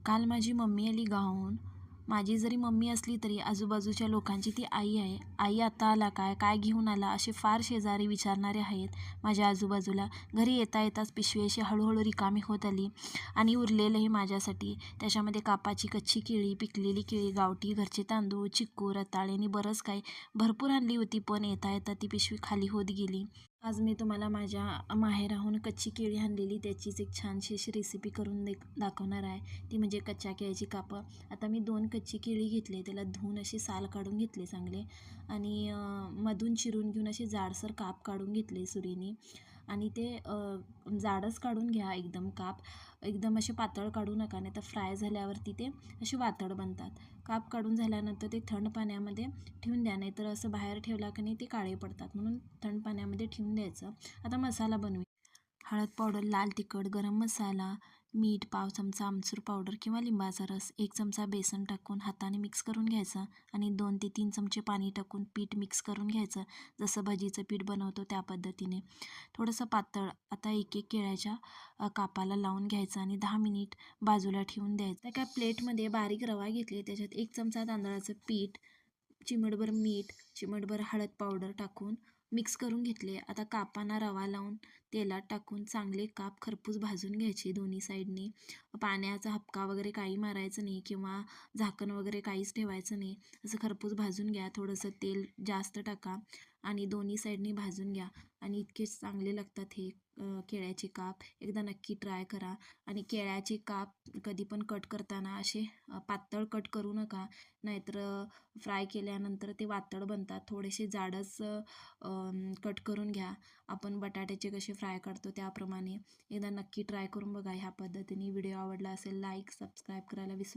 काल माझी मम्मी आली गावाहून. माझी जरी मम्मी असली तरी आजूबाजूच्या लोकांची ती आई आहे. आई आता आला काय? काय घेऊन आला? असे फार शेजारी विचारणारे आहेत माझ्या आजूबाजूला. घरी येता येताच पिशवी अशी हळूहळू रिकामी होत आली आणि उरलेलंही माझ्यासाठी. त्याच्यामध्ये कापाची कच्ची केळी, पिकलेली केळी, गावठी घरचे तांदूळ, चिक्कू, रताळे आणि बरंच काही भरपूर आणली होती. पण येता येता ती पिशवी खाली होत गेली. आज मी तुम्हाला माझ्या माहेराहून कच्ची केळी आणलेली त्याचीच एक छानशी अशी रेसिपी करून दाखवणार आहे. ती म्हणजे कच्च्या केळीची कापं. आता मी 2 कच्ची केळी घेतले, त्याला धुवून अशी साल काढून घेतले चांगले आणि मधून चिरून घेऊन असे जाडसर काप काढून घेतले सुरीने आणि ते जाडच काढून घ्या एकदम काप. एकदम असे पातळ काढू नका, नाही तर फ्राय झाल्यावरती ते असे वातड बनतात. काप काढून झाल्यानंतर ते थंड पाण्यामध्ये ठेवून द्या, नाहीतर असं बाहेर ठेवला की नाही ते काळे पडतात, म्हणून थंड पाण्यामध्ये ठेवून द्यायचं. आता मसाला बनवूया. हळद पावडर, लाल तिखट, गरम मसाला, मीठ, पाव चमचा आमचूर पावडर किंवा लिंबाचा रस, 1 चमचा बेसन टाकून हाताने मिक्स करून घ्यायचं आणि 2 ते 3 चमचे पाणी टाकून पीठ मिक्स करून घ्यायचं. जसं भजीचं पीठ बनवतो त्या पद्धतीने थोडंसं पातळ. आता एक एक केळ्याच्या कापाला लावून घ्यायचं आणि 10 मिनिट बाजूला ठेवून द्यायचं. एका प्लेटमध्ये बारीक रवा घेतली, त्याच्यात 1 चमचा तांदळाचं पीठ, चिमटभर मीठ, चिमटभर हळद पावडर टाकून मिक्स करून घेतले. आता कापांना रवा लावून तेलात टाकून चांगले काप खरपूस भाजून घ्यायचे दोन्ही साईडनी. पाण्याचा हपका वगैरे काही मारायचं नाही किंवा झाकण वगैरे काहीच ठेवायचं नाही. असं खरपूस भाजून घ्या. थोडंसं तेल जास्त टाका आणि दोन्ही साईडनी भाजून घ्या आणि इतकेच चांगले लागतात हे केळ्याचे काप. एकदा नक्की ट्राय करा. आणि केळ्याचे काप कधी पण कट करताना असे पातळ कट करू नका, नाहीतर फ्राय केल्यानंतर ते वातड बनतात. थोडेसे जाडच कट करून घ्या. आपण बटाट्याचे कसे फ्राय करतो त्याप्रमाणे. एकदा नक्की ट्राय करून बघा ह्या पद्धतीने. व्हिडिओ आवडला असेल लाईक, सबस्क्राईब करायला विसरू